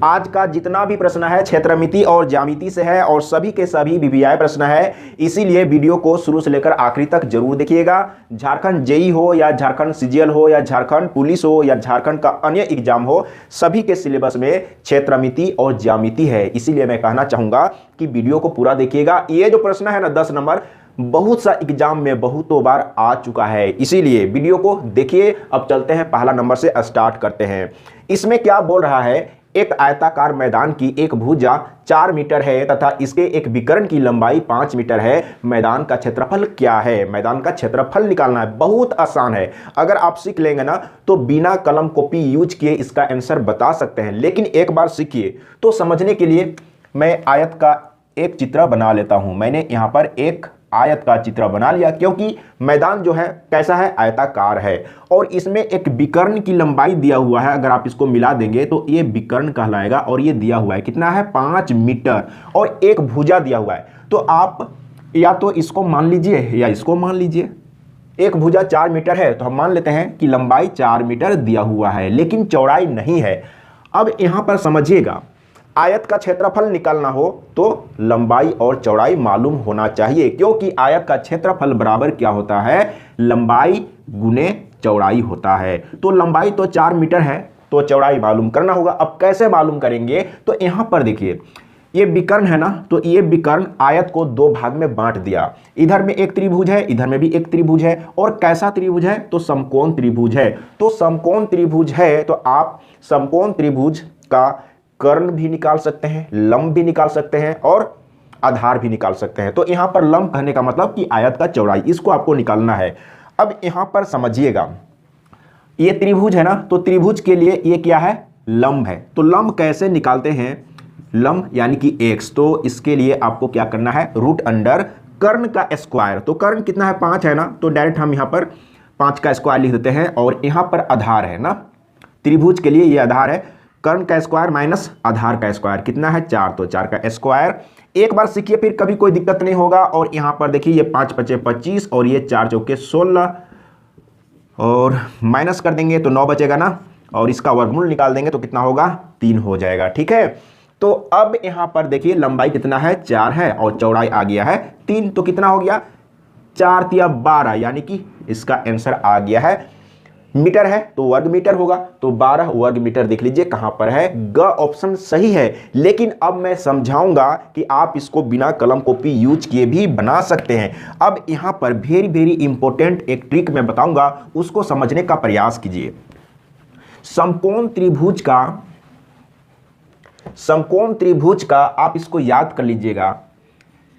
आज का जितना भी प्रश्न है क्षेत्रमिति और ज्यामिति से है और सभी के सभी वीवीआई प्रश्न है, इसीलिए वीडियो को शुरू से लेकर आखिरी तक जरूर देखिएगा। झारखंड जेई हो या झारखंड सीजीएल हो या झारखंड पुलिस हो या झारखंड का अन्य एग्जाम हो, सभी के सिलेबस में क्षेत्रमिति और ज्यामिति है। इसीलिए मैं कहना चाहूंगा कि वीडियो को पूरा देखिएगा। ये जो प्रश्न है ना 10 नंबर, बहुत सा एग्जाम में बहुतों बार आ चुका है, इसीलिए वीडियो को देखिए। अब चलते हैं, पहला नंबर से स्टार्ट करते हैं। इसमें क्या बोल रहा है, एक आयताकार मैदान की एक भुजा 4 मीटर है तथा इसके एक विकर्ण की लंबाई 5 मीटर है। मैदान का क्षेत्रफल क्या है? मैदान का क्षेत्रफल निकालना है। बहुत आसान है, अगर आप सीख लेंगे ना तो बिना कलम कॉपी यूज किए इसका आंसर बता सकते हैं। लेकिन एक बार सीखिए तो समझने के लिए मैं आयत का एक चित्र बना लेता हूं। मैंने यहां पर एक आयत का चित्र बना लिया, क्योंकि मैदान जो है कैसा है, आयताकार है और इसमें एक विकर्ण की लंबाई दिया हुआ है। अगर आप इसको मिला देंगे तो ये विकर्ण कहलाएगा और ये दिया हुआ है कितना है, 5 मीटर और एक भुजा दिया हुआ है। तो आप या तो इसको मान लीजिए या इसको मान लीजिए। एक भुजा 4 मीटर है तो हम मान लेते हैं कि लंबाई 4 मीटर दिया हुआ है, लेकिन चौड़ाई नहीं है। अब यहां पर समझिएगा, आयत का क्षेत्रफल निकालना हो तो लंबाई और चौड़ाई मालूम होना चाहिए, क्योंकि आयत का क्षेत्रफल बराबर क्या होता है, लंबाई गुने चौड़ाई होता है। तो लंबाई तो 4 मीटर है तो चौड़ाई मालूम करना होगा। अब कैसे मालूम करेंगे, तो यहां पर देखिए ये विकर्ण है ना, तो ये विकर्ण आयत को 2 भाग में बांट दिया। इधर में एक त्रिभुज है, इधर में भी एक त्रिभुज है। और कैसा त्रिभुज है, तो समकोण त्रिभुज है। तो समकोण त्रिभुज है तो आप समकोण त्रिभुज का कर्ण भी निकाल सकते हैं, लंब भी निकाल सकते हैं और आधार भी निकाल सकते हैं। तो यहां पर लंब कहने का मतलब कि आयत का चौड़ाई, इसको आपको निकालना है। अब यहां पर समझिएगा, ये त्रिभुज है ना, तो त्रिभुज के लिए ये क्या है, लंब है। तो लंब कैसे निकालते हैं, लंब यानी कि x। तो इसके लिए आपको क्या करना है, रूट अंडर कर्ण का स्क्वायर। तो कर्ण कितना है, 5 है ना, तो डायरेक्ट हम यहां पर 5 का स्क्वायर लिख देते हैं। और यहां पर आधार है ना, त्रिभुज के लिए ये आधार है, कर्ण का स्क्वायर माइनस आधार का स्क्वायर कितना है, 4। तो 4 का स्क्वायर। एक बार सीखिए फिर कभी कोई दिक्कत नहीं होगा। और यहां पर देखिए ये 5 5 25 और ये 4 चौके 16 और माइनस कर देंगे तो 9 बचेगा ना, और इसका वर्गमूल निकाल देंगे तो कितना होगा, 3 हो जाएगा। ठीक है, तो अब यहां पर देखिए लंबाई कितना है, 4 है और चौड़ाई आ गया है 3। तो कितना हो गया, 4 तिया 12, यानी कि इसका आंसर आ गया है। मीटर है तो वर्ग मीटर होगा, तो 12 वर्ग मीटर देख लीजिए कहां पर है, ग ऑप्शन सही है। लेकिन अब मैं समझाऊंगा कि आप इसको बिना कलम कॉपी यूज किए भी बना सकते हैं। अब यहां पर वेरी वेरी इंपॉर्टेंट एक ट्रिक मैं बताऊंगा, उसको समझने का प्रयास कीजिए। समकोण त्रिभुज का आप इसको याद कर लीजिएगा,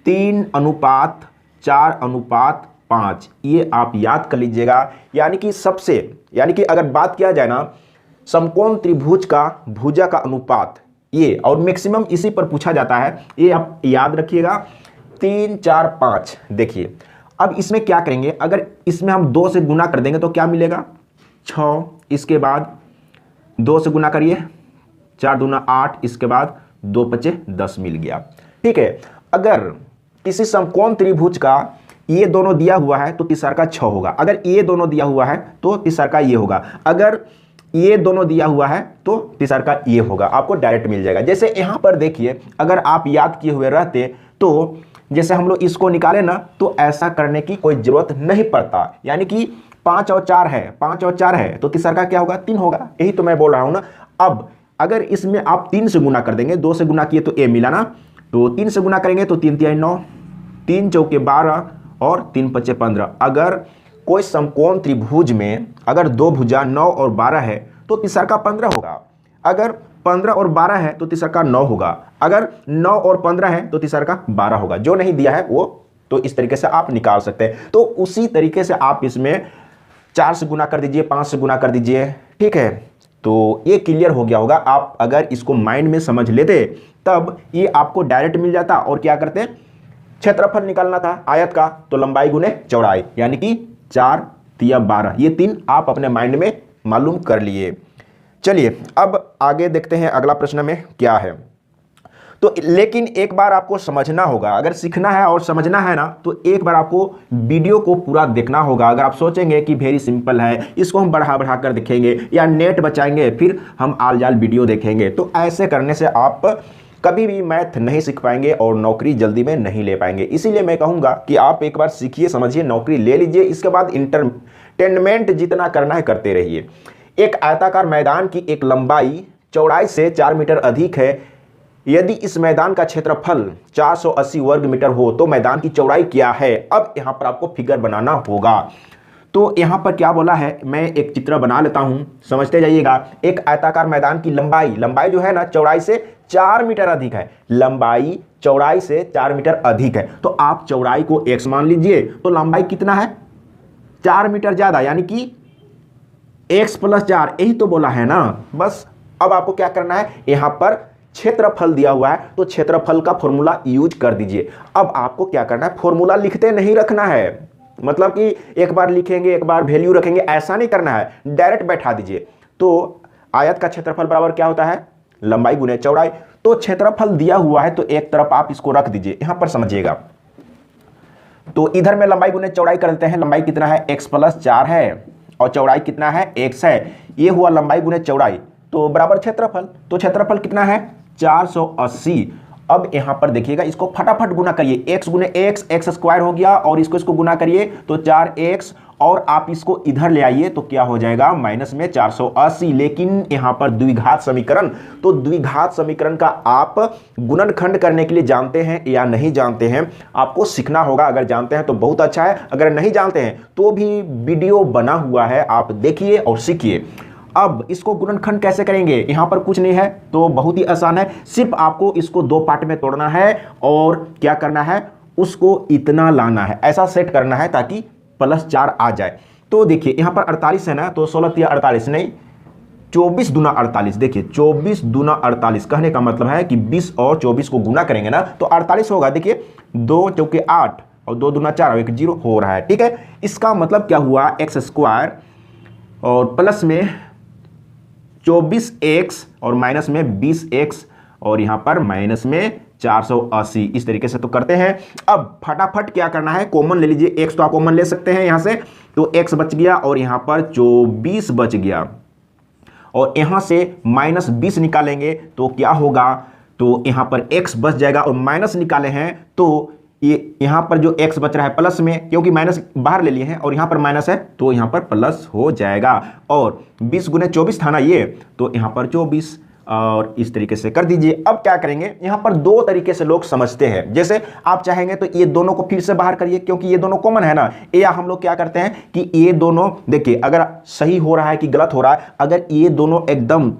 3:4:5, ये आप याद कर लीजिएगा। यानी कि अगर बात किया जाए ना समकोण त्रिभुज का भुजा का अनुपात, ये और मैक्सिमम इसी पर पूछा जाता है, ये आप याद रखिएगा, 3 4 5। देखिए अब इसमें क्या करेंगे, अगर इसमें हम 2 से गुना कर देंगे तो क्या मिलेगा, 6। इसके बाद 2 से गुना करिए, 4 दूना 8, इसके बाद 2 5 10 मिल गया। ठीक है, अगर किसी समकोण त्रिभुज का ये दोनों दिया हुआ है तो तीसरा का 6 होगा। अगर ये दोनों दिया हुआ है तो तीसरा का ये होगा। अगर ये दोनों दिया हुआ है तो तीसरा का ये होगा, आपको डायरेक्ट मिल जाएगा। जैसे यहां पर देखिए, अगर आप याद किए हुए रहते तो जैसे हम लोग इसको निकाले ना, तो ऐसा करने की कोई जरूरत नहीं पड़ता। यानी कि 5 और 4 है, 5 और 4 है तो तीसरा का क्या होगा, 3 होगा। यही तो मैं बोल रहा हूं ना। अब अगर इसमें आप 3 से गुना कर देंगे, 2 से गुना किए तो ए मिला ना, तो 3 से गुना करेंगे तो 3 3 9, 3 चौके 12 और 3 5 15। अगर कोई समकोण त्रिभुज में अगर 2 भुजा 9 और 12 है तो तीसरा का 15 होगा। अगर 15 और 12 है तो तीसरा का 9 होगा। अगर 9 और 15 है तो तीसरा का 12 होगा। जो नहीं दिया है वो तो इस तरीके से आप निकाल सकते हैं। तो उसी तरीके से आप इसमें 4 से गुना कर दीजिए, 5 से गुना कर दीजिए। ठीक है, तो ये क्लियर हो गया होगा। आप अगर इसको माइंड में समझ लेते तब ये आपको डायरेक्ट मिल जाता। और क्या करते हैं, क्षेत्रफल निकालना था आयत का, तो लंबाई गुने चौड़ाई, यानी कि 4 तिया 12, ये 3 आप अपने माइंड में मालूम कर लिए। चलिए अब आगे देखते हैं अगला प्रश्न में क्या है। तो लेकिन एक बार आपको समझना होगा, अगर सीखना है और समझना है ना तो एक बार आपको वीडियो को पूरा देखना होगा। अगर आप सोचेंगे कि वेरी सिंपल है, इसको हम बढ़ा बढ़ा कर देखेंगे या नेट बचाएंगे फिर हम आल जाल वीडियो देखेंगे, तो ऐसे करने से आप कभी भी मैथ नहीं सीख पाएंगे और नौकरी जल्दी में नहीं ले पाएंगे। इसीलिए मैं कहूँगा कि आप एक बार सीखिए, समझिए, नौकरी ले लीजिए, इसके बाद इंटरटेनमेंट जितना करना है करते रहिए। एक आयताकार मैदान की एक लंबाई चौड़ाई से 4 मीटर अधिक है। यदि इस मैदान का क्षेत्रफल 480 वर्ग मीटर हो तो मैदान की चौड़ाई क्या है। अब यहाँ पर आपको फिगर बनाना होगा। तो यहाँ पर क्या बोला है, मैं एक चित्र बना लेता हूँ, समझते जाइएगा। एक आयताकार मैदान की लंबाई जो है ना चौड़ाई से 4 मीटर अधिक है। लंबाई चौड़ाई से 4 मीटर अधिक है, तो आप चौड़ाई को x मान लीजिए, तो लंबाई कितना है 4 मीटर ज्यादा, यानी कि x + 4, यही तो बोला है ना। बस अब आपको क्या करना है, यहां पर क्षेत्रफल दिया हुआ है तो क्षेत्रफल का फॉर्मूला यूज कर दीजिए। अब आपको क्या करना है, फॉर्मूला लिखते नहीं रखना है, मतलब कि एक बार लिखेंगे एक बार वैल्यू रखेंगे, ऐसा नहीं करना है, डायरेक्ट बैठा दीजिए। तो आयत का क्षेत्रफल बराबर क्या होता है, लंबाई गुने चौड़ाई। तो क्षेत्रफल दिया हुआ है तो एक तरफ आप इसको रख दीजिए, यहां पर समझिएगा। तो इधर में लंबाई गुने चौड़ाई कर देते हैं। लंबाई कितना है, x + 4 है और चौड़ाई कितना है, x है। ये हुआ लंबाई गुने चौड़ाई, तो बराबर क्षेत्रफल। तो क्षेत्रफल कितना है 480। अब यहां पर देखिएगा, इसको फटाफट गुना करिए, x गुने x स्क्वायर हो गया, और इसको गुना करिए तो 4x, और आप इसको इधर ले आइए तो क्या हो जाएगा माइनस में 480। लेकिन यहां पर द्विघात समीकरण, तो द्विघात समीकरण का आप गुणनखंड करने के लिए जानते हैं या नहीं जानते हैं, आपको सीखना होगा। अगर जानते हैं तो बहुत अच्छा है, अगर नहीं जानते हैं तो भी वीडियो बना हुआ है, आप देखिए और सीखिए। अब इसको गुणनखंड कैसे करेंगे, यहां पर कुछ नहीं है तो बहुत ही आसान है, सिर्फ आपको इसको 2 पार्ट में तोड़ना है और क्या करना है, उसको इतना लाना है, ऐसा सेट करना है ताकि +4 आ जाए। तो देखिए यहां पर 48 है ना, तो 16 × 48 नहीं, 24 दूना 48। देखिए 24 दूना 48 कहने का मतलब है कि 20 और 24 को गुना करेंगे ना तो 48 होगा। देखिए 2 चौके 8 और 2 दूना 4 और 1 0 हो रहा है, ठीक है। इसका मतलब क्या हुआ, x² और प्लस में 24x और माइनस में 20x और यहां पर माइनस में 480। इस तरीके से तो करते हैं। अब फटाफट क्या करना है, कॉमन ले लीजिए, x तो आप कॉमन ले सकते हैं यहां से, तो x बच गया और यहां पर 24 बच गया, और यहां से -20 निकालेंगे तो क्या होगा, तो यहां पर x बच जाएगा, और माइनस निकाले हैं तो ये यहां पर जो x बच रहा है प्लस में, क्योंकि माइनस बाहर ले लिए हैं और यहां पर माइनस है तो यहां पर प्लस हो जाएगा। और 20 गुने 24 था ना ये, तो यहां पर 24, और इस तरीके से कर दीजिए। अब क्या करेंगे, यहां पर 2 तरीके से लोग समझते हैं। जैसे आप चाहेंगे तो ये दोनों को फिर से बाहर करिए, क्योंकि ये दोनों कॉमन है ना। या हम लोग क्या करते हैं कि ये दोनों, देखिए अगर सही हो रहा है कि गलत हो रहा है, अगर ये दोनों एकदम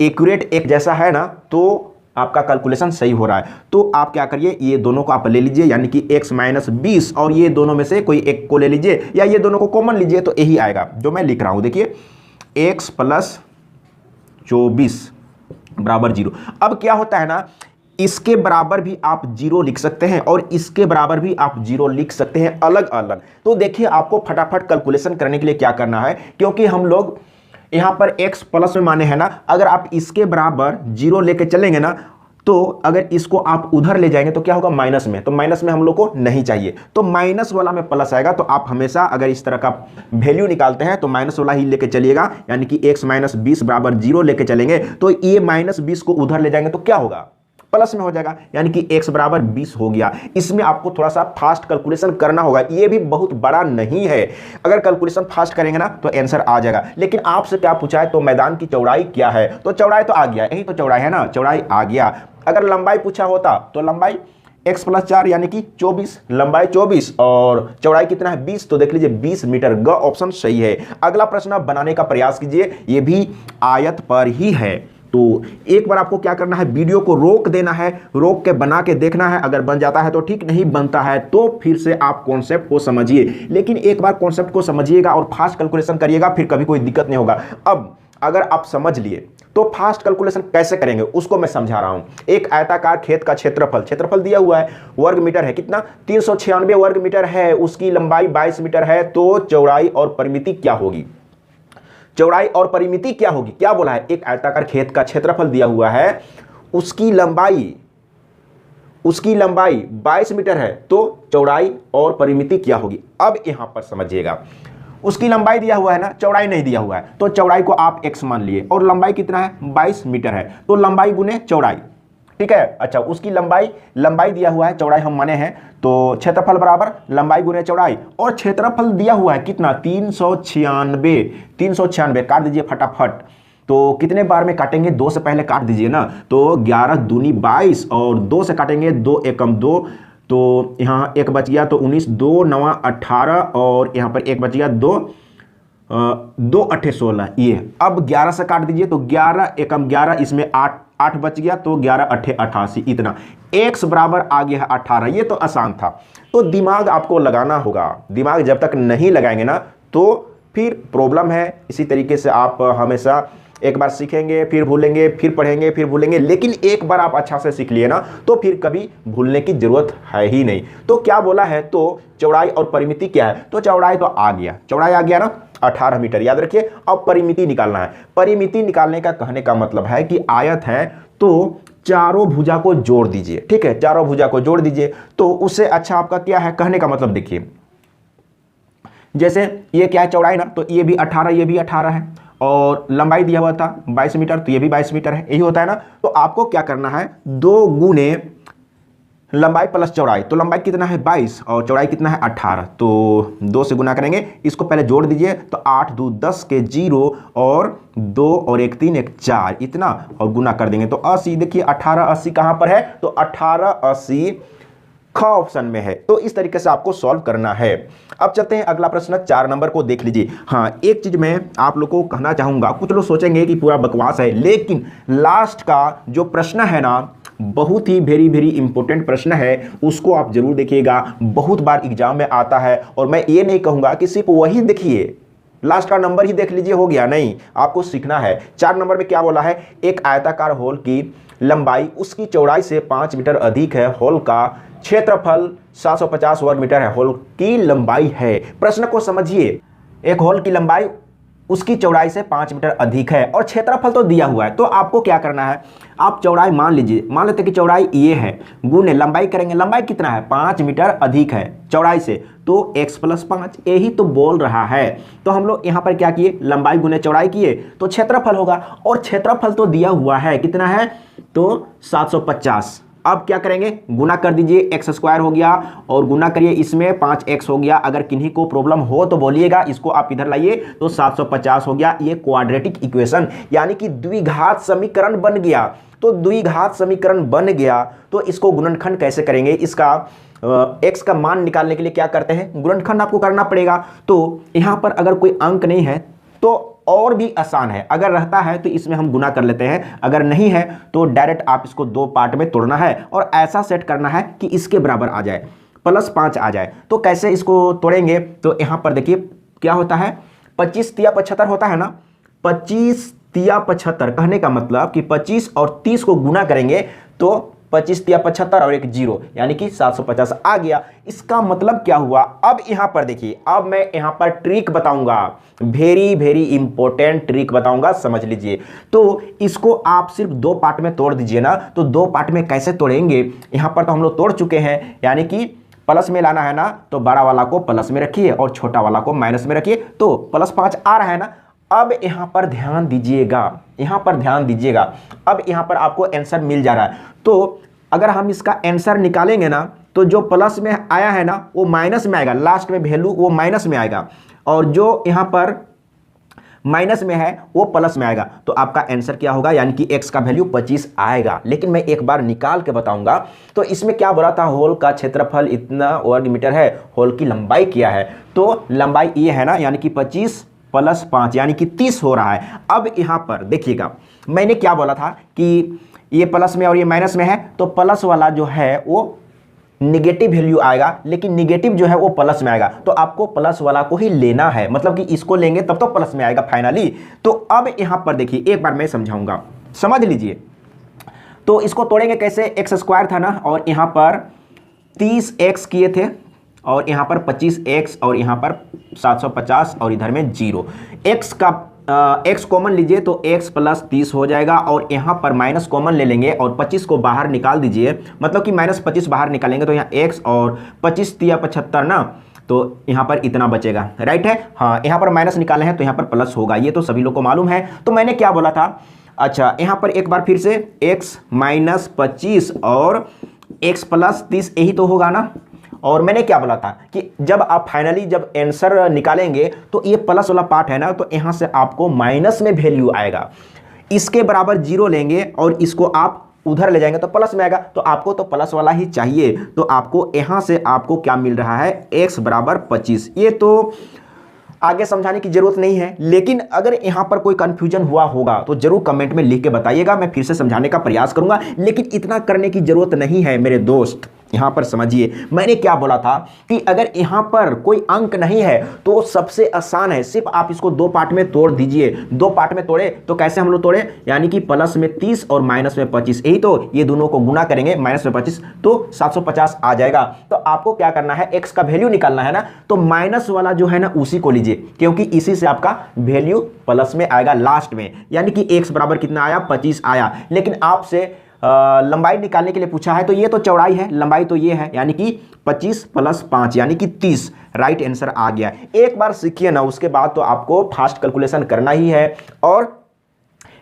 एक्यूरेट एक जैसा है ना तो आपका कैलकुलेशन सही हो रहा है। तो आप क्या करिए, ये दोनों को आप ले लीजिए, यानी कि x - 20, और ये दोनों में से कोई एक को ले लीजिए, या ये दोनों को कॉमन लीजिए, तो यही आएगा जो मैं लिख रहा हूं। देखिए x + 24 बराबर 0। अब क्या होता है ना, इसके बराबर भी आप 0 लिख सकते हैं और इसके बराबर भी आप 0 लिख सकते हैं, अलग अलग। तो देखिए आपको फटाफट कैलकुलेशन करने के लिए क्या करना है, क्योंकि हम लोग यहां पर x प्लस में माने हैं ना, अगर आप इसके बराबर 0 लेके चलेंगे ना, तो अगर इसको आप उधर ले जाएंगे तो क्या होगा माइनस में, तो माइनस में हम लोग को नहीं चाहिए, तो माइनस वाला में प्लस आएगा। तो आप हमेशा अगर इस तरह का वैल्यू निकालते हैं तो माइनस वाला ही लेके चलिएगा, यानी कि x - 20 बराबर 0 लेके चलेंगे, तो ये -20 को उधर ले जाएंगे तो क्या होगा, प्लस में हो जाएगा, यानी कि x बराबर 20 हो गया। इसमें आपको थोड़ा सा फास्ट कैलकुलेशन करना होगा, ये भी बहुत बड़ा नहीं है, अगर कैलकुलेशन फास्ट करेंगे ना तो आंसर आ जाएगा। लेकिन आपसे क्या पूछा है, तो मैदान की चौड़ाई क्या है, तो चौड़ाई तो आ गया, यही तो चौड़ाई है ना, चौड़ाई आ गया। अगर लंबाई पूछा होता तो लंबाई x + 4 यानी कि 24, लंबाई 24 और चौड़ाई कितना है 20, तो देख लीजिए 20 मीटर, ग ऑप्शन सही है। अगला प्रश्न आप बनाने का प्रयास कीजिए, ये भी आयत पर ही है। तो एक बार आपको क्या करना है, वीडियो को रोक देना है, रोक के बना के देखना है, अगर बन जाता है तो ठीक, नहीं बनता है तो फिर से आप कॉन्सेप्ट को समझिए। लेकिन एक बार कॉन्सेप्ट को समझिएगा और फास्ट कैलकुलेशन करिएगा, फिर कभी कोई दिक्कत नहीं होगा। अब अगर आप समझ लिए तो फास्ट कैलकुलेशन कैसे करेंगे उसको मैं समझा रहा हूं। एक आयताकार खेत का क्षेत्रफल दिया हुआ है, वर्ग मीटर है, कितना 396 वर्ग मीटर है, उसकी लंबाई 22 मीटर है, तो चौड़ाई और परिमिति क्या होगी, चौड़ाई और परिमिति क्या होगी, क्या बोला है, एक आयताकार खेत का क्षेत्रफल दिया हुआ है, उसकी लंबाई उसकी लंबाई 22 मीटर है तो चौड़ाई और परिमिति क्या होगी। अब यहां पर समझिएगा, उसकी लंबाई दिया हुआ है ना, चौड़ाई नहीं दिया हुआ है, तो चौड़ाई को आप x मान लिए और लंबाई कितना है 22 मीटर है, तो लंबाई गुने चौड़ाई, ठीक है। अच्छा, उसकी लंबाई दिया हुआ है, चौड़ाई हम माने हैं, तो क्षेत्रफल बराबर लंबाई गुने चौड़ाई, और क्षेत्रफल दिया हुआ है कितना 396 काट दीजिए फटाफट। तो कितने बार में काटेंगे, 2 से पहले काट दीजिए ना, तो 11 दूनी 22 और 2 से काटेंगे 2 एकम 2, तो यहाँ एक बच गया तो 19, 2 9 18 और यहाँ पर एक बच गया 2 2 8 16, ये अब 11 से काट दीजिए तो 11 एकम 11, इसमें 8 बच गया तो 11 8 88, इतना x बराबर आ गया है 18। ये तो आसान था, तो दिमाग आपको लगाना होगा, दिमाग जब तक नहीं लगाएंगे ना तो फिर प्रॉब्लम है। इसी तरीके से आप हमेशा एक बार सीखेंगे फिर भूलेंगे, फिर पढ़ेंगे फिर भूलेंगे, लेकिन एक बार आप अच्छा से सीख लिए ना तो फिर कभी भूलने की जरूरत है ही नहीं। तो क्या बोला है, तो चौड़ाई और परिमिति क्या है, तो चौड़ाई तो आ गया, चौड़ाई आ गया ना 18 मीटर, याद रखिए। अब परिमिति निकालना है, परिमिति निकालने का कहने का मतलब है कि आयत है तो चारों भुजा को जोड़ दीजिए, ठीक है, चारों भुजा को जोड़ दीजिए, तो उससे अच्छा आपका क्या है, कहने का मतलब देखिए, जैसे ये क्या है चौड़ाई ना, तो ये भी 18, ये भी 18 है, और लंबाई दिया हुआ था 22 मीटर, तो ये भी 22 मीटर है, यही होता है ना। तो आपको क्या करना है, 2 गुने लंबाई प्लस चौड़ाई, तो लंबाई कितना है 22 और चौड़ाई कितना है 18, तो 2 से गुना करेंगे, इसको पहले जोड़ दीजिए, तो 8 2 10 के 0 और 2 और 1 3 1 4, इतना, और गुना कर देंगे तो 80। देखिए 18 80 कहां पर है, तो 18 80 ख ऑप्शन में है। तो इस तरीके से आपको सॉल्व करना है। अब चलते हैं अगला प्रश्न 4 नंबर को देख लीजिए। हाँ, एक चीज मैं आप लोग को कहना चाहूंगा, कुछ लोग सोचेंगे कि पूरा बकवास है, लेकिन लास्ट का जो प्रश्न है ना, बहुत ही वेरी इंपॉर्टेंट प्रश्न है, उसको आप जरूर देखिएगा, बहुत बार एग्जाम में आता है। और मैं ये नहीं कहूंगा कि सिर्फ वही देखिए, लास्ट का नंबर ही देख लीजिए हो गया, नहीं, आपको सीखना है। 4 नंबर में क्या बोला है, एक आयताकार होल की लंबाई उसकी चौड़ाई से 5 मीटर अधिक है, होल का क्षेत्रफल 750 वर्ग मीटर है, होल की लंबाई है। प्रश्न को समझिए, एक होल की लंबाई उसकी चौड़ाई से 5 मीटर अधिक है और क्षेत्रफल तो दिया हुआ है, तो आपको क्या करना है, आप चौड़ाई मान लीजिए, मान लेते कि चौड़ाई ये है, गुने लंबाई करेंगे, लंबाई कितना है 5 मीटर अधिक है चौड़ाई से, तो x + 5, यही तो बोल रहा है। तो हम लोग यहाँ पर क्या किए, लंबाई गुने चौड़ाई किए तो क्षेत्रफल होगा, और क्षेत्रफल तो दिया हुआ है कितना है, तो 750। अब क्या करेंगे, गुना कर दीजिए, x² हो गया, और गुना करिए इसमें 5x हो गया। अगर किन्हीं को प्रॉब्लम हो तो बोलिएगा, इसको आप इधर लाइए, तो 750 हो गया। ये क्वाड्रेटिक इक्वेशन यानी कि द्विघात समीकरण बन गया। तो द्विघात समीकरण बन गया तो इसको गुणनखंड कैसे करेंगे, इसका x का मान निकालने के लिए क्या करते हैं, गुणनखंड आपको करना पड़ेगा। तो यहां पर अगर कोई अंक नहीं है तो और भी आसान है, अगर रहता है तो इसमें हम गुना कर लेते हैं, अगर नहीं है तो डायरेक्ट आप इसको 2 पार्ट में तोड़ना है और ऐसा सेट करना है कि इसके बराबर आ जाए, +5 आ जाए। तो कैसे इसको तोड़ेंगे, तो यहां पर देखिए क्या होता है, 25 तिया 75 होता है ना, 25 तिया 75, कहने का मतलब कि 25 और 30 को गुना करेंगे तो 25 तिया 75 और एक 0 यानी कि 750 आ गया। इसका मतलब क्या हुआ, अब यहां पर देखिए, अब मैं यहां पर ट्रिक बताऊंगा, वेरी इंपॉर्टेंट ट्रिक बताऊंगा, समझ लीजिए। तो इसको आप सिर्फ 2 पार्ट में तोड़ दीजिए ना, तो 2 पार्ट में कैसे तोड़ेंगे, यहां पर तो हम लोग तोड़ चुके हैं, यानी कि प्लस में लाना है ना, तो बड़ा वाला को प्लस में रखिए और छोटा वाला को माइनस में रखिए, तो +5 आ रहा है ना। अब यहां पर ध्यान दीजिएगा, यहां पर ध्यान दीजिएगा, अब यहां पर आपको आंसर मिल जा रहा है। तो अगर हम इसका आंसर निकालेंगे ना, तो जो प्लस में आया है ना वो माइनस में आएगा, लास्ट में वैल्यू वो माइनस में आएगा, और जो यहां पर माइनस में है वो प्लस में आएगा। तो आपका आंसर क्या होगा, यानी कि x का वैल्यू 25 आएगा। लेकिन मैं एक बार निकाल के बताऊंगा। तो इसमें क्या बोला था, होल का क्षेत्रफल इतना वर्ग मीटर है, होल की लंबाई क्या है, तो लंबाई ये है ना, यानी कि 25 + 5 यानी कि 30 हो रहा है। अब यहां पर देखिएगा, मैंने क्या बोला था कि ये प्लस में और ये माइनस में है, तो प्लस वाला जो है वो निगेटिव वैल्यू आएगा, लेकिन निगेटिव जो है वो प्लस में आएगा, तो आपको प्लस वाला को ही लेना है, मतलब कि इसको लेंगे तब तो प्लस में आएगा फाइनली। तो अब यहां पर देखिए, एक बार मैं समझाऊंगा, समझ लीजिए। तो इसको तोड़ेंगे कैसे, x² था ना, और यहां पर 30x किए थे, और यहां पर 25x, और यहां पर 750, और इधर में 0। x का x कॉमन लीजिए तो x प्लस 30 हो जाएगा और यहाँ पर माइनस कॉमन ले लेंगे और 25 को बाहर निकाल दीजिए, मतलब कि माइनस 25 बाहर निकालेंगे तो यहाँ x और 25 तिया 75 ना, तो यहाँ पर इतना बचेगा, राइट है। हाँ, यहाँ पर माइनस निकाले हैं तो यहाँ पर प्लस होगा, ये तो सभी लोग को मालूम है। तो मैंने क्या बोला था, अच्छा यहाँ पर एक बार फिर से x माइनस 25 और x प्लस 30 यही तो होगा ना। और मैंने क्या बोला था कि जब आप फाइनली जब आंसर निकालेंगे तो ये प्लस वाला पार्ट है ना, तो यहाँ से आपको माइनस में वैल्यू आएगा, इसके बराबर 0 लेंगे और इसको आप उधर ले जाएंगे तो प्लस में आएगा, तो आपको तो प्लस वाला ही चाहिए। तो आपको यहाँ से आपको क्या मिल रहा है, x बराबर 25। ये तो आगे समझाने की जरूरत नहीं है, लेकिन अगर यहाँ पर कोई कंफ्यूजन हुआ होगा तो जरूर कमेंट में लिख के बताइएगा, मैं फिर से समझाने का प्रयास करूंगा। लेकिन इतना करने की जरूरत नहीं है मेरे दोस्त। यहाँ पर समझिए मैंने क्या बोला था कि अगर यहाँ पर कोई अंक नहीं है तो सबसे आसान है, सिर्फ आप इसको दो पार्ट में तोड़ दीजिए। दो पार्ट में तोड़े तो कैसे हम लोग तोड़े, यानी कि प्लस में 30 और माइनस में 25, यही तो, ये दोनों को गुना करेंगे, माइनस में 25 तो 750 आ जाएगा। तो आपको क्या करना है, x का वैल्यू निकालना है ना, तो माइनस वाला जो है ना उसी को लीजिए, क्योंकि इसी से आपका वैल्यू प्लस में आएगा लास्ट में, यानी कि x बराबर कितना आया, 25 आया। लेकिन आपसे लंबाई निकालने के लिए पूछा है, तो ये तो चौड़ाई है, लंबाई तो ये है, यानी कि 25 प्लस 5 यानी कि 30, राइट आंसर आ गया। एक बार सीखिए ना, उसके बाद तो आपको फास्ट कैलकुलेशन करना ही है और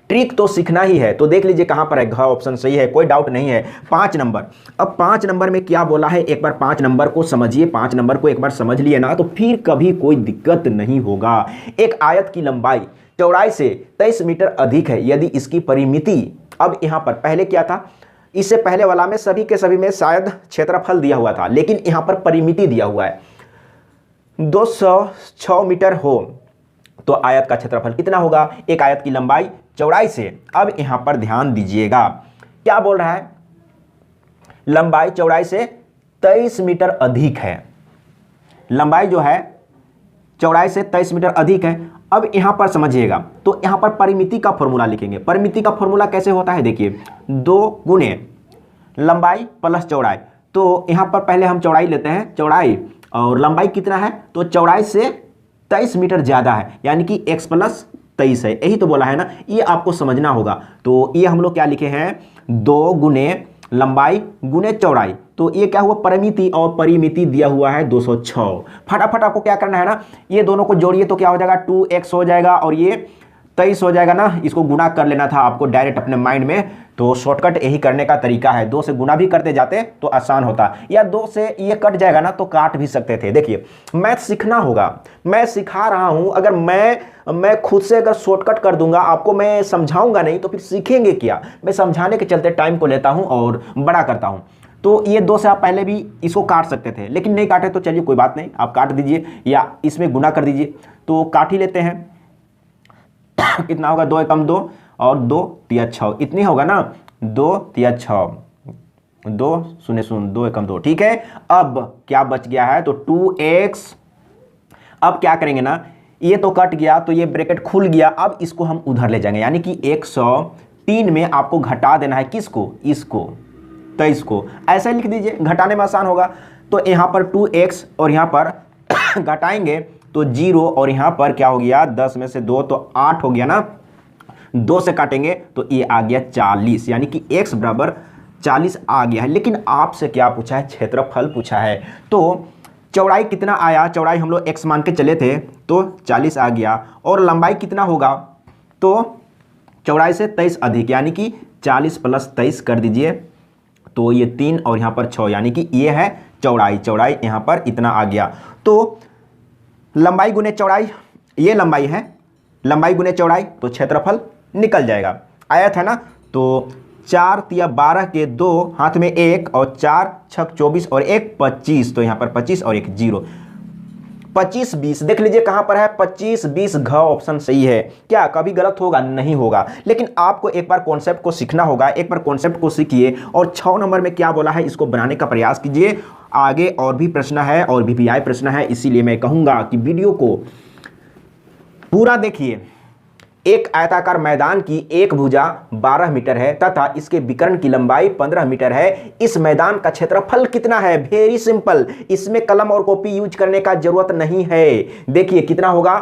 ट्रिक तो सीखना ही है। तो देख लीजिए कहां पर है, घ ऑप्शन सही है, कोई डाउट नहीं है। 5 नंबर, अब 5 नंबर में क्या बोला है, एक बार 5 नंबर को समझिए। 5 नंबर को एक बार समझ लिए ना तो फिर कभी कोई दिक्कत नहीं होगा। एक आयत की लंबाई चौड़ाई से 23 मीटर अधिक है यदि इसकी परिमिति, अब यहां पर पहले क्या था, इससे पहले वाला में सभी के सभी में शायद क्षेत्रफल दिया हुआ था, लेकिन यहां पर परिमिति दिया हुआ है 206 मीटर हो तो आयत का क्षेत्रफल कितना होगा, एक आयत की लंबाई चौड़ाई से। अब यहां पर ध्यान दीजिएगा क्या बोल रहा है, लंबाई चौड़ाई से 23 मीटर अधिक है, लंबाई जो है चौड़ाई से 23 मीटर अधिक है। अब यहां पर समझिएगा, तो यहां पर परिमिति का फॉर्मूला लिखेंगे। परिमिति का फॉर्मूला कैसे होता है, देखिए 2 गुने लंबाई प्लस चौड़ाई। तो यहां पर पहले हम चौड़ाई लेते हैं, चौड़ाई और लंबाई कितना है, तो चौड़ाई से 23 मीटर ज्यादा है, यानी कि x प्लस 23 है, यही तो बोला है ना, ये आपको समझना होगा। तो ये हम लोग क्या लिखे हैं, 2 गुने लंबाई गुने चौड़ाई, तो ये क्या हुआ, परिमिति, और परिमिति दिया हुआ है 206। फटाफट आपको क्या करना है ना, ये दोनों को जोड़िए तो क्या हो जाएगा, 2x हो जाएगा और ये 23 हो जाएगा ना। इसको गुना कर लेना था आपको डायरेक्ट अपने माइंड में, तो शॉर्टकट यही करने का तरीका है। 2 से गुना भी करते जाते तो आसान होता, या 2 से ये कट जाएगा ना तो काट भी सकते थे। देखिए मैथ सीखना होगा, मैं सिखा रहा हूं, अगर मैं खुद से अगर शॉर्टकट कर दूंगा आपको, मैं समझाऊंगा नहीं तो फिर सीखेंगे क्या। मैं समझाने के चलते टाइम को लेता हूं और बड़ा करता हूं। तो ये 2 से आप पहले भी इसको काट सकते थे, लेकिन नहीं काटे तो चलिए कोई बात नहीं, आप काट दीजिए या इसमें गुना कर दीजिए। तो काट ही लेते हैं, कितना होगा, 2 एकम 2 और 2 तिया 6, इतनी होगा ना, 2 तिया 6, 2 शून्य शून्य, 2 एकम 2, ठीक है। अब क्या बच गया है, तो 2x, अब क्या करेंगे ना, ये तो कट गया तो ये ब्रैकेट खुल गया, अब इसको हम उधर ले जाएंगे, यानी कि 103 में आपको घटा देना है किसको, इसको, 23 को, ऐसा लिख दीजिए, घटाने में आसान होगा। तो यहाँ पर 2x और यहाँ पर घटाएंगे तो 0 और यहाँ पर क्या हो गया, 10 में से 2 तो 8 हो गया ना, 2 से काटेंगे तो ये आ गया 40, यानी कि x बराबर 40 आ गया है। लेकिन आपसे क्या पूछा है, क्षेत्रफल पूछा है। तो चौड़ाई कितना आया, चौड़ाई हम लोग x मान के चले थे तो 40 आ गया, और लंबाई कितना होगा, तो चौड़ाई से 23 अधिक, यानी कि 40 प्लस 23 कर दीजिए, तो ये 3 और यहाँ पर 6, यानी कि ये है चौड़ाई, चौड़ाई यहाँ पर इतना आ गया। तो लंबाई गुने चौड़ाई, ये लंबाई है, लंबाई गुने चौड़ाई, तो क्षेत्रफल निकल जाएगा। आयत है ना, तो 4 तिया 12 के 2 हाथ में 1 और 4 छक 24 और 1 25, तो यहाँ पर 25 और 1 0, 25 20 देख लीजिए कहां पर है, 25 20 घ ऑप्शन सही है। क्या कभी गलत होगा, नहीं होगा। लेकिन आपको एक बार कॉन्सेप्ट को सीखना होगा, एक बार कॉन्सेप्ट को सीखिए और 6 नंबर में क्या बोला है इसको बनाने का प्रयास कीजिए। आगे और भी प्रश्न है और वीवीआई प्रश्न है, इसीलिए मैं कहूंगा कि वीडियो को पूरा देखिए। एक आयताकार मैदान की एक भुजा 12 मीटर है तथा इसके विकर्ण की लंबाई 15 मीटर है। इस मैदान का क्षेत्रफल कितना है, वेरी सिंपल, इसमें कलम और कॉपी यूज करने का जरूरत नहीं है। देखिए कितना होगा,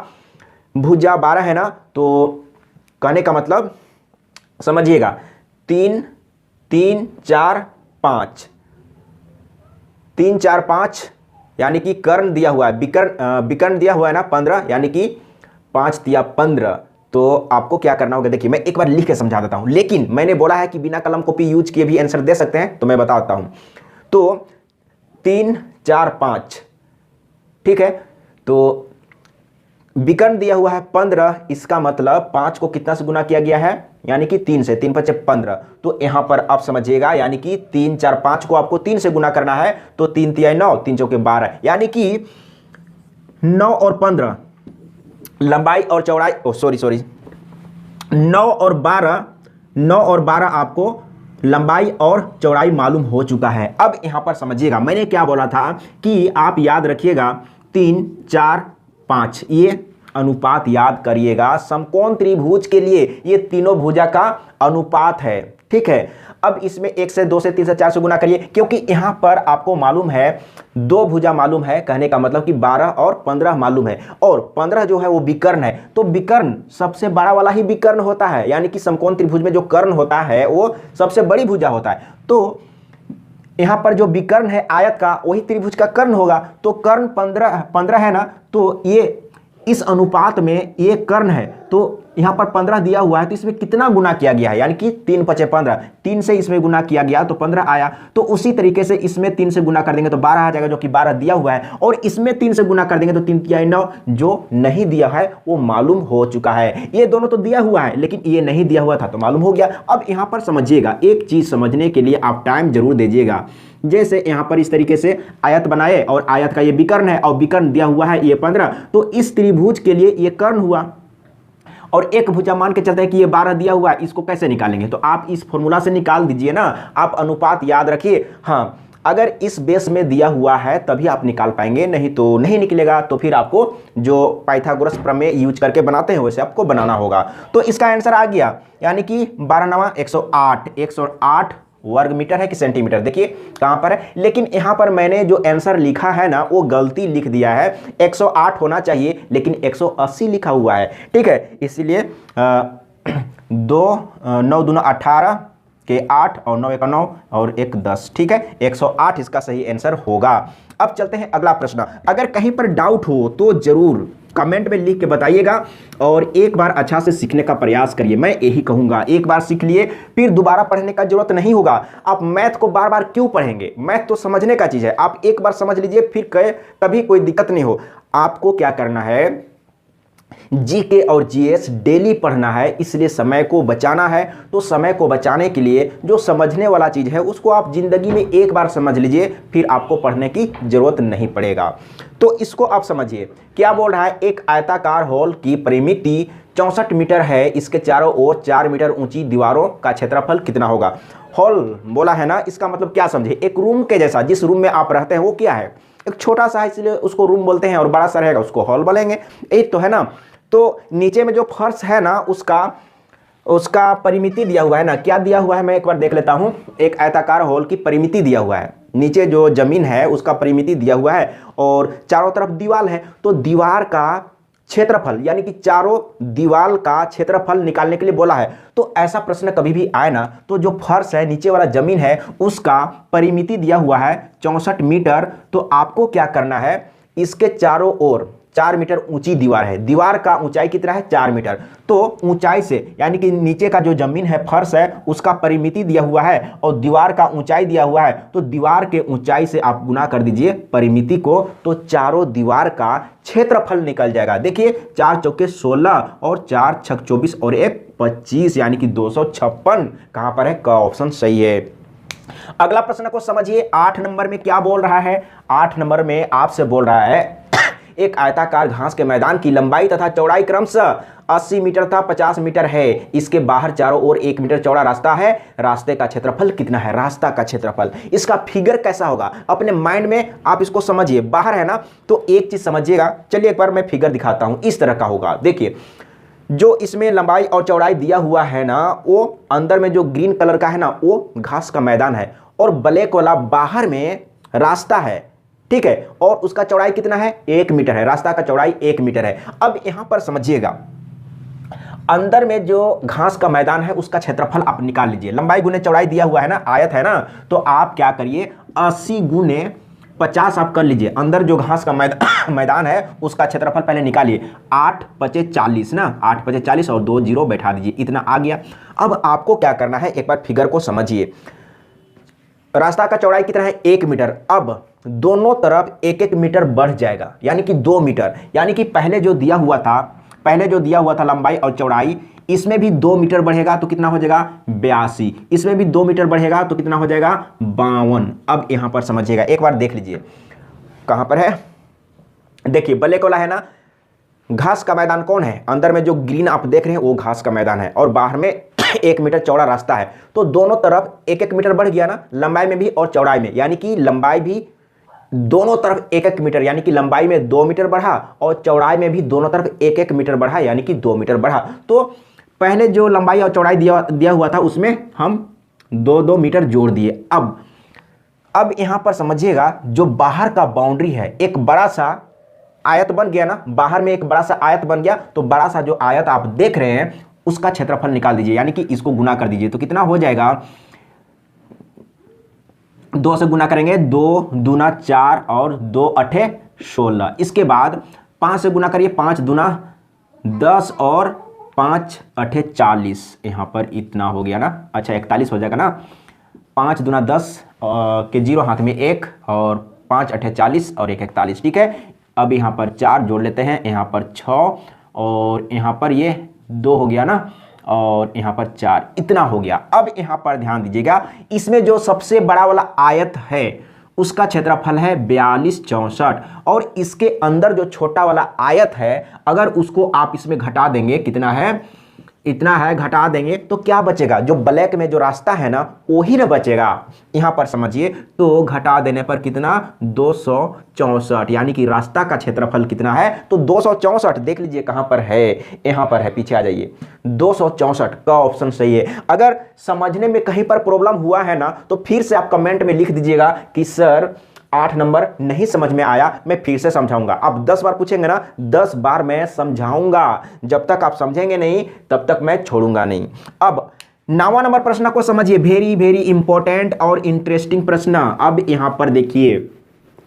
भुजा 12 है ना, तो कहने का मतलब समझिएगा 3 3 4 5, 3 4 5 यानी कि कर्ण दिया हुआ है, विकर्ण दिया हुआ है ना 15, यानी कि 5 तिया 15। तो आपको क्या करना होगा, देखिए मैं एक बार लिख के समझा देता हूं, लेकिन मैंने बोला है कि बिना कलम कॉपी यूज किए भी आंसर दे सकते हैं, तो मैं बताता हूं। तो 3 4 5, ठीक है, तो विकर्ण दिया हुआ है 15, इसका मतलब 5 को कितना से गुना किया गया है, यानी कि 3 से, 3 5 15। तो यहां पर आप समझिएगा, यानी कि 3 4 5 को आपको 3 से गुना करना है, तो 3 तिया 9, 3 चौके 12, यानी कि 9 और 15 लंबाई और चौड़ाई, सॉरी 9 और 12 आपको लंबाई और चौड़ाई मालूम हो चुका है। अब यहां पर समझिएगा मैंने क्या बोला था कि आप याद रखिएगा 3 4 5, ये अनुपात याद करिएगा। समकोण त्रिभुज के लिए ये तीनों भुजा का अनुपात है, ठीक है। अब इसमें 1 से 2 से 3 से 4 से गुना करिए, क्योंकि यहां पर आपको मालूम है 2 भुजा मालूम है, कहने का मतलब कि 12 और 15 मालूम है, और 15 जो है वो विकर्ण है, तो विकर्ण सबसे बड़ा वाला ही विकर्ण होता है, यानी कि समकोण त्रिभुज में जो कर्ण होता है वो सबसे बड़ी भुजा होता है। तो यहां पर जो विकर्ण है आयत का, वही त्रिभुज का कर्ण होगा। तो कर्ण 15 है ना, तो ये इस अनुपात में ये कर्ण है, तो यहां पर 15 दिया हुआ है, तो इसमें कितना गुना किया गया है, यानी कि 3 5 15, 3 से इसमें गुना किया गया तो 15 आया। तो उसी तरीके से इसमें 3 से गुना कर देंगे तो 12 आ जाएगा, जो कि 12 दिया हुआ है, और इसमें 3 से गुना कर देंगे तो 3 तिया 9, जो नहीं दिया है वो मालूम हो चुका है। ये दोनों तो दिया हुआ है, लेकिन ये नहीं दिया हुआ था तो मालूम हो गया। अब यहां पर समझिएगा, एक चीज समझने के लिए आप टाइम जरूर दीजिएगा। जैसे यहां पर इस तरीके से आयत बनाए, और आयत का ये विकर्ण है, और विकर्ण दिया हुआ है ये 15, तो इस त्रिभुज के लिए ये कर्ण हुआ, और एक भुजा मान के चलते हैं कि ये 12 दिया हुआ है। इसको कैसे निकालेंगे, तो आप इस फॉर्मूला से निकाल दीजिए ना, आप अनुपात याद रखिए। हाँ, अगर इस बेस में दिया हुआ है तभी आप निकाल पाएंगे, नहीं तो नहीं निकलेगा। तो फिर आपको जो पाइथागोरस प्रमेय यूज करके बनाते हैं वैसे आपको बनाना होगा। तो इसका आंसर आ गया, यानी कि 12 9 108, 108 वर्ग मीटर है कि सेंटीमीटर, देखिए कहां पर है। लेकिन यहां पर मैंने जो आंसर लिखा है ना वो गलती लिख दिया है, 108 होना चाहिए लेकिन 180 लिखा हुआ है, ठीक है। इसीलिए 2 9 दूना 18 के 8 और 9 1 9 और 1 10, ठीक है, 108 इसका सही आंसर होगा। अब चलते हैं अगला प्रश्न। अगर कहीं पर डाउट हो तो जरूर कमेंट में लिख के बताइएगा, और एक बार अच्छा से सीखने का प्रयास करिए। मैं यही कहूंगा, एक बार सीख लिए फिर दोबारा पढ़ने का जरूरत नहीं होगा। आप मैथ को बार बार क्यों पढ़ेंगे, मैथ तो समझने का चीज है। आप एक बार समझ लीजिए, फिर कभी कोई दिक्कत नहीं हो। आपको क्या करना है, जीके और जीएस डेली पढ़ना है, इसलिए समय को बचाना है। तो समय को बचाने के लिए जो समझने वाला चीज है उसको आप जिंदगी में एक बार समझ लीजिए, फिर आपको पढ़ने की जरूरत नहीं पड़ेगा। तो इसको आप समझिए, क्या बोल रहा है, एक आयताकार हॉल की परिमिति 64 मीटर है, इसके चारों ओर 4 मीटर ऊंची दीवारों का क्षेत्रफल कितना होगा। हॉल बोला है ना, इसका मतलब क्या समझे, एक रूम के जैसा, जिस रूम में आप रहते हैं वो क्या है, एक छोटा सा है इसलिए उसको रूम बोलते हैं, और बड़ा सा रहेगा उसको हॉल बोलेंगे, एक तो है ना। तो नीचे में जो फर्श है ना उसका परिमिति दिया हुआ है ना, क्या दिया हुआ है मैं एक बार देख लेता हूं। एक आयताकार हॉल की परिमिति दिया हुआ है, नीचे जो जमीन है उसका परिमिति दिया हुआ है, और चारों तरफ दीवार है, तो दीवार का क्षेत्रफल यानी कि चारों दीवार का क्षेत्रफल निकालने के लिए बोला है। तो ऐसा प्रश्न कभी भी आए ना, तो जो फर्श है, नीचे वाला जमीन है, उसका परिमिति दिया हुआ है 64 मीटर। तो आपको क्या करना है, इसके चारों ओर 4 मीटर ऊंची दीवार है, दीवार का ऊंचाई कितना है 4 मीटर। तो ऊंचाई से यानी कि नीचे का जो जमीन है, फर्श है, उसका परिमिति दिया हुआ है और दीवार का ऊंचाई दिया हुआ है, तो दीवार के ऊंचाई से आप गुना कर दीजिए परिमिति को, तो चारों दीवार का क्षेत्रफल निकल जाएगा। देखिए 4 चौके 16 और 4 छक 24 और 1 25, यानी कि 256 कहां पर है, का ऑप्शन सही है। अगला प्रश्न को समझिए, 8 नंबर में क्या बोल रहा है। 8 नंबर में आपसे बोल रहा है, एक आयताकार घास के मैदान की लंबाई तथा चौड़ाई क्रमशः 80 मीटर तथा 50 मीटर है, इसके बाहर चारों ओर 1 मीटर चौड़ा रास्ता है, रास्ते का क्षेत्रफल कितना है, रास्ता का क्षेत्रफल। इसका फिगर कैसा होगा, अपने माइंड में आप इसको समझिए। बाहर है ना, तो एक चीज समझिएगा, चलिए एक बार मैं फिगर दिखाता हूं, इस तरह का होगा। देखिए जो इसमें लंबाई और चौड़ाई दिया हुआ है ना, वो अंदर में जो ग्रीन कलर का है ना वो घास का मैदान है, और ब्लैक वाला बाहर में रास्ता है, ठीक है, और उसका चौड़ाई कितना है, 1 मीटर है, रास्ता का चौड़ाई 1 मीटर है। अब यहां पर समझिएगा, अंदर में जो घास का मैदान है उसका क्षेत्रफल आप निकाल लीजिए। लंबाई गुने चौड़ाई दिया हुआ है ना, आयत है ना, तो आप क्या करिए 80 गुने 50 आप कर लीजिए। अंदर जो घास का मैदान है उसका क्षेत्रफल पहले निकालिए। 8 पचे 40 ना, 8 पचे 40 और 2 जीरो बैठा दीजिए, इतना आ गया। अब आपको क्या करना है, एक बार फिगर को समझिए। रास्ता का चौड़ाई कितना है, 1 मीटर। अब दोनों तरफ 1-1 मीटर बढ़ जाएगा, यानी कि 2 मीटर। यानी कि पहले जो दिया हुआ था लंबाई और चौड़ाई, इसमें भी 2 मीटर बढ़ेगा तो कितना हो जाएगा, 82। इसमें भी 2 मीटर बढ़ेगा तो कितना हो जाएगा, 52। अब यहां पर समझिएगा, एक बार देख लीजिए कहां पर है, देखिए ब्लैक वाला है ना, घास का मैदान कौन है, अंदर में जो ग्रीन आप देख रहे हैं वो घास का मैदान है, और बाहर में 1 मीटर चौड़ा रास्ता है। तो दोनों तरफ 1-1 मीटर बढ़ गया ना, लंबाई में भी और चौड़ाई में, यानी कि लंबाई भी दोनों तरफ 1-1 मीटर, यानी कि लंबाई में 2 मीटर बढ़ा और चौड़ाई में भी दोनों तरफ 1-1 मीटर बढ़ा, यानी कि 2 मीटर बढ़ा। तो पहले जो लंबाई और चौड़ाई दिया हुआ था उसमें हम 2-2 मीटर जोड़ दिए। अब यहां पर समझिएगा, जो बाहर का बाउंड्री है, एक बड़ा सा आयत बन गया ना, बाहर में एक बड़ा सा आयत बन गया, तो बड़ा सा जो आयत आप देख रहे हैं उसका क्षेत्रफल निकाल दीजिए, यानी कि इसको गुना कर दीजिए। तो कितना हो जाएगा, 2 से गुना करेंगे, 2 दूना 4 और 2 अठे 16। इसके बाद 5 से गुना करिए, 5 दूना 10 और 5 अठे 40। यहां पर इतना हो गया ना, अच्छा 41 हो जाएगा ना। 5 दूना 10 के 0 हाथ में 1 और 5 अठे 40 और 1 41, ठीक है। अब यहां पर 4 जोड़ लेते हैं, यहां पर 6 और यहां पर ये 2 हो गया ना, और यहां पर 4, इतना हो गया। अब यहां पर ध्यान दीजिएगा, इसमें जो सबसे बड़ा वाला आयत है उसका क्षेत्रफल है 4264, और इसके अंदर जो छोटा वाला आयत है अगर उसको आप इसमें घटा देंगे, कितना है, इतना है, घटा देंगे तो क्या बचेगा, जो ब्लैक में जो रास्ता है ना वही ना बचेगा। यहां पर समझिए, तो घटा देने पर कितना, 264, यानी कि रास्ता का क्षेत्रफल कितना है, तो 264 देख लीजिए कहां पर है, यहां पर है, पीछे आ जाइए। 264 का ऑप्शन सही है। अगर समझने में कहीं पर प्रॉब्लम हुआ है ना तो फिर से आप कमेंट में लिख दीजिएगा कि सर 8 नंबर नहीं समझ में आया, मैं फिर से समझाऊंगा। अब 10 बार पूछेंगे ना, 10 बार मैं समझाऊंगा, जब तक आप समझेंगे नहीं तब तक मैं छोड़ूंगा नहीं। अब 9वां नंबर प्रश्न को समझिए, वेरी वेरी इंपॉर्टेंट और इंटरेस्टिंग प्रश्न। अब यहां पर देखिए,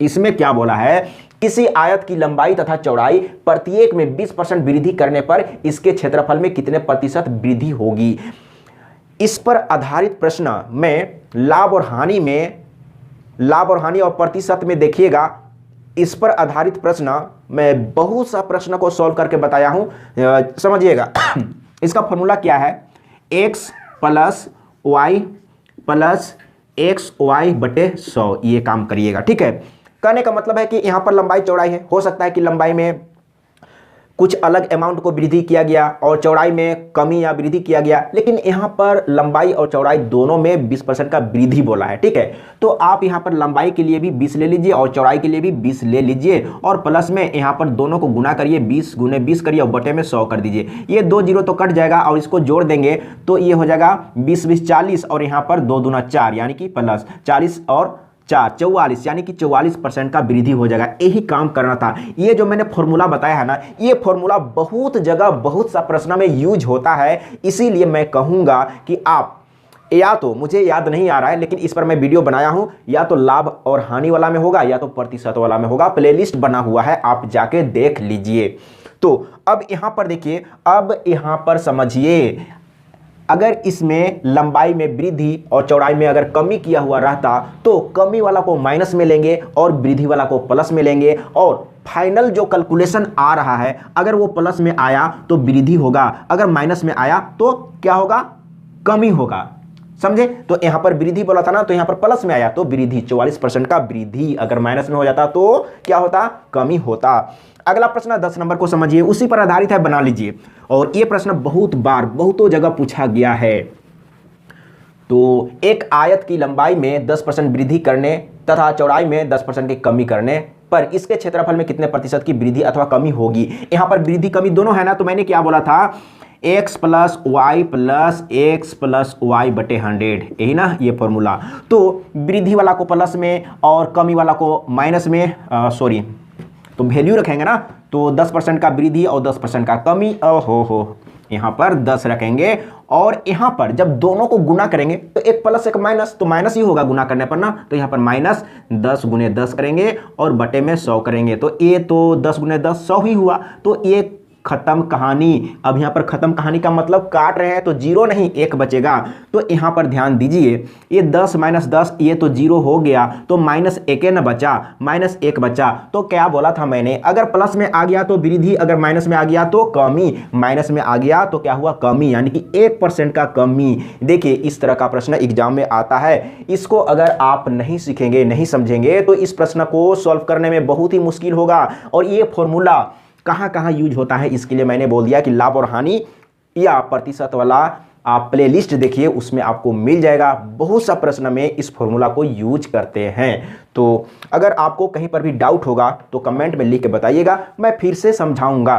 इसमें क्या बोला है, किसी आयत की लंबाई तथा चौड़ाई प्रत्येक में 20% वृद्धि करने पर इसके क्षेत्रफल में कितने प्रतिशत वृद्धि होगी। इस पर आधारित प्रश्न में लाभ और हानि और प्रतिशत में देखिएगा, इस पर आधारित प्रश्न मैं बहुत सा प्रश्न को सॉल्व करके बताया हूं, समझिएगा। इसका फॉर्मूला क्या है, x plus y plus x y बटे 100, ये काम करिएगा, ठीक है। कहने का मतलब है कि यहां पर लंबाई चौड़ाई है, हो सकता है कि लंबाई में कुछ अलग अमाउंट को वृद्धि किया गया और चौड़ाई में कमी या वृद्धि किया गया, लेकिन यहां पर लंबाई और चौड़ाई दोनों में 20% का वृद्धि बोला है, ठीक है। तो आप यहां पर लंबाई के लिए भी 20 ले लीजिए और चौड़ाई के लिए भी 20 ले लीजिए, और प्लस में यहां पर दोनों को गुना करिए, 20 गुने 20 करिए और बटे में 100 कर दीजिए। ये 2 जीरो तो कट जाएगा और इसको जोड़ देंगे तो ये हो जाएगा 20 20 40, और यहां पर 2 दूना 4 यानी कि प्लस 40 और 4 44, यानी कि 44% का वृद्धि हो जाएगा। यही काम करना था। ये जो मैंने फॉर्मूला बताया है ना, ये फॉर्मूला बहुत जगह बहुत सा प्रश्न में यूज होता है, इसीलिए मैं कहूंगा कि आप, या तो मुझे याद नहीं आ रहा है लेकिन इस पर मैं वीडियो बनाया हूं, या तो लाभ और हानि वाला में होगा या तो प्रतिशत वाला में होगा, प्लेलिस्ट बना हुआ है, आप जाके देख लीजिए। तो अब यहां पर देखिए, अब यहां पर समझिए, अगर इसमें लंबाई में वृद्धि और चौड़ाई में अगर कमी किया हुआ रहता तो कमी वाला को माइनस में लेंगे और वृद्धि वाला को प्लस में लेंगे, और फाइनल जो कैलकुलेशन आ रहा है अगर वो प्लस में आया तो वृद्धि होगा, अगर माइनस में आया तो क्या होगा, कमी होगा, समझे। तो यहां पर वृद्धि बोला था ना, तो यहां पर प्लस में आया तो वृद्धि, 44% का वृद्धि, अगर माइनस में हो जाता तो क्या होता, कमी होता। अगला प्रश्न 10 नंबर को समझिए, उसी पर आधारित है, बना लीजिए। और यह प्रश्न बहुत बार बहुतों जगह पूछा गया है। तो एक आयत की लंबाई में 10% वृद्धि करने तथा चौड़ाई में 10% की कमी करने पर इसके क्षेत्रफल में कितने प्रतिशत की वृद्धि अथवा कमी होगी। यहां पर वृद्धि कमी दोनों है ना, तो मैंने क्या बोला था, x प्लस वाई बटे 100, यही ना ये फॉर्मूला। तो वृद्धि वाला को प्लस में और कमी वाला को माइनस में, तो वैल्यू रखेंगे ना, तो 10% का वृद्धि और 10% का कमी, हो यहाँ पर 10 रखेंगे। और यहाँ पर जब दोनों को गुना करेंगे तो एक प्लस एक माइनस, तो माइनस ही होगा गुना करने पर ना, तो यहाँ पर माइनस 10 गुने 10 करेंगे और बटे में 100 करेंगे, तो ये तो 10 गुने 10 100 ही हुआ। तो ये खत्म कहानी। अब यहाँ पर खत्म कहानी का मतलब काट रहे हैं तो 0 नहीं 1 बचेगा। तो यहाँ पर ध्यान दीजिए, ये 10 माइनस 10 ये तो 0 हो गया, तो माइनस 1 न बचा, माइनस 1 बचा। तो क्या बोला था मैंने, अगर प्लस में आ गया तो वृद्धि, अगर माइनस में आ गया तो कमी, माइनस में आ गया तो क्या हुआ कमी, यानी कि 1% का कमी। देखिए इस तरह का प्रश्न एग्जाम में आता है। इसको अगर आप नहीं सीखेंगे, नहीं समझेंगे तो इस प्रश्न को सॉल्व करने में बहुत ही मुश्किल होगा। और ये फॉर्मूला कहाँ कहाँ यूज होता है इसके लिए मैंने बोल दिया कि लाभ और हानि या प्रतिशत वाला आप प्लेलिस्ट देखिए, उसमें आपको मिल जाएगा। बहुत सा प्रश्न में इस फॉर्मूला को यूज करते हैं। तो अगर आपको कहीं पर भी डाउट होगा तो कमेंट में लिख के बताइएगा, मैं फिर से समझाऊंगा।